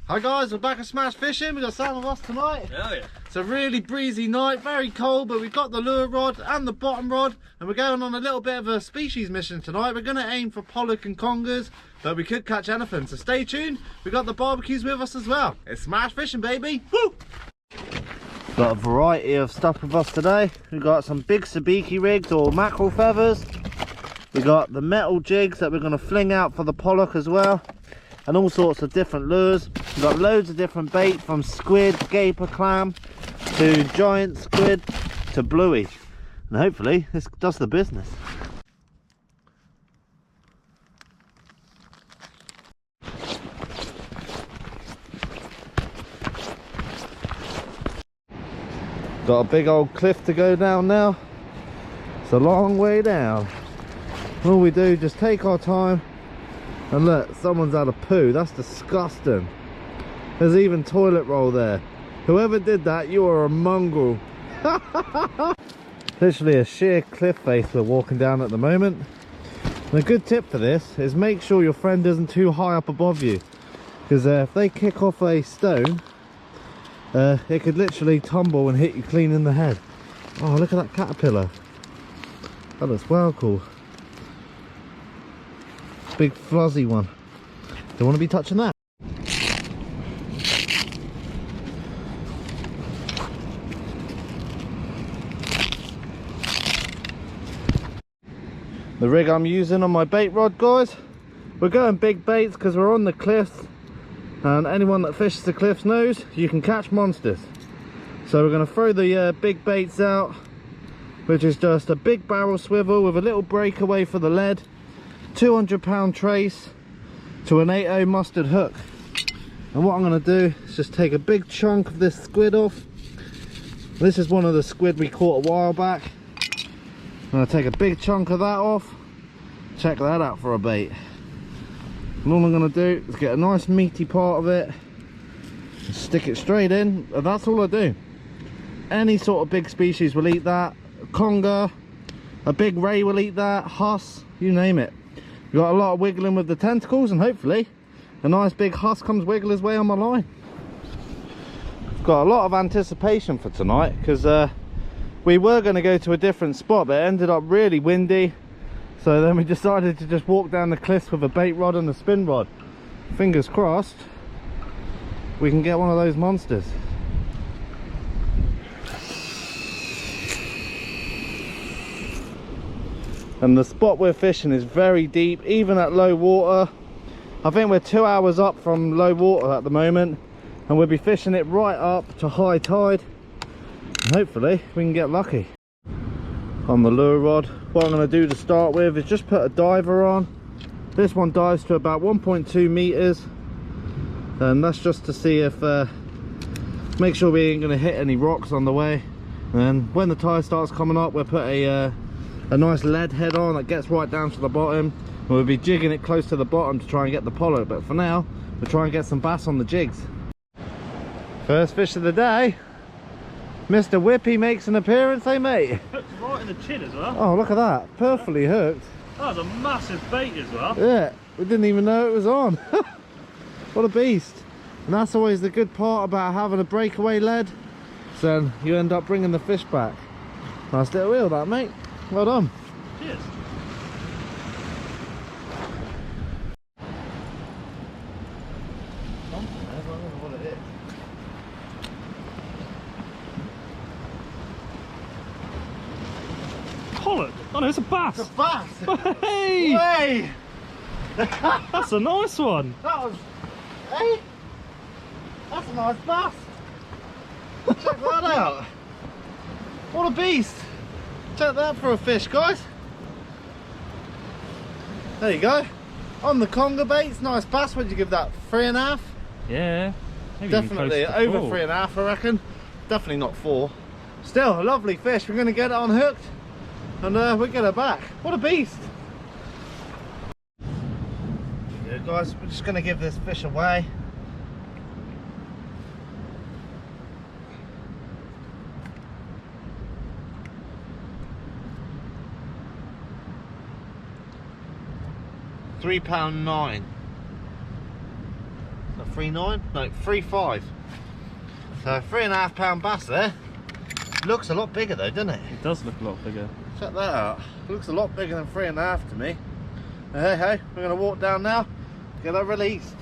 Hi guys, we're back at Smash Fishing. We've got Sam with us tonight. Oh yeah. It's a really breezy night, very cold, but we've got the lure rod and the bottom rod, and we're going on a little bit of a species mission tonight. We're going to aim for pollock and congers, but we could catch anything, so stay tuned. We've got the barbecues with us as well. It's Smash Fishing, baby. Woo! Got a variety of stuff with us today. We've got some big sabiki rigs or mackerel feathers. We've got the metal jigs that we're going to fling out for the pollock as well, and all sorts of different lures. We've got loads of different bait, from squid, gaper clam to giant squid to bluey, and hopefully this does the business. Got a big old cliff to go down now. It's a long way down. All we do, just take our time. And look, someone's had a poo. That's disgusting. There's even toilet roll there. Whoever did that, you are a mongrel. Literally a sheer cliff face we're walking down at the moment. And a good tip for this is make sure your friend isn't too high up above you, because if they kick off a stone, it could literally tumble and hit you clean in the head. Oh, look at that caterpillar. That looks well cool. Big fuzzy one. Don't want to be touching that. The rig I'm using on my bait rod, guys, we're going big baits because we're on the cliffs, and anyone that fishes the cliffs knows you can catch monsters. So we're going to throw the big baits out, which is just a big barrel swivel with a little breakaway for the lead, 200-pound trace to an 8/0 mustard hook. And what I'm going to do is just take a big chunk of this squid off. This is one of the squid we caught a while back. I'm going to take a big chunk of that off. Check that out for a bait. And all I'm going to do is get a nice meaty part of it and stick it straight in, and that's all I do. Any sort of big species will eat that. A conger, a big ray will eat that, huss, you name it. We've got a lot of wiggling with the tentacles, and hopefully a nice big huss comes wiggle his way on my line. I've got a lot of anticipation for tonight, because we were going to go to a different spot, but it ended up really windy. So then we decided to just walk down the cliffs with a bait rod and a spin rod. Fingers crossed we can get one of those monsters. And the spot we're fishing is very deep, even at low water. I think we're 2 hours up from low water at the moment, and we'll be fishing it right up to high tide, and hopefully we can get lucky. On the lure rod, what I'm going to do to start with is just put a diver on. This one dives to about 1.2 meters, and that's just to see if make sure we ain't going to hit any rocks on the way. And when the tide starts coming up, we'll put a nice lead head on that gets right down to the bottom, and we'll be jigging it close to the bottom to try and get the pollock. But for now, we'll try and get some bass on the jigs. First fish of the day. Mr. Whippy makes an appearance, eh mate? Hooked right in the chin as well. Oh, look at that, perfectly hooked. That was a massive bait as well. Yeah, we didn't even know it was on. What a beast. And that's always the good part about having a breakaway lead, so you end up bringing the fish back. Nice little wheel that, mate. Well done. Cheers. Pollock? Oh no, it's a bass. It's a bass. Hey! Hey! That's a nice one. That was... Hey! That's a nice bass. Check that out. What a beast. Check that for a fish, guys. There you go. On the conger baits, nice bass. What'd you give that? 3.5? Yeah. Maybe Definitely over 3.5, I reckon. Definitely not 4. Still a lovely fish. We're going to get it unhooked, and we'll get her back. What a beast. Yeah, guys, we're just going to give this fish away. £3.9. 3.9, no, 3.5. So 3.5 pound bass there. Looks a lot bigger though, doesn't it? It does look a lot bigger. Check that out. Looks a lot bigger than 3.5 to me. Hey, hey, we're going to walk down now, get her released.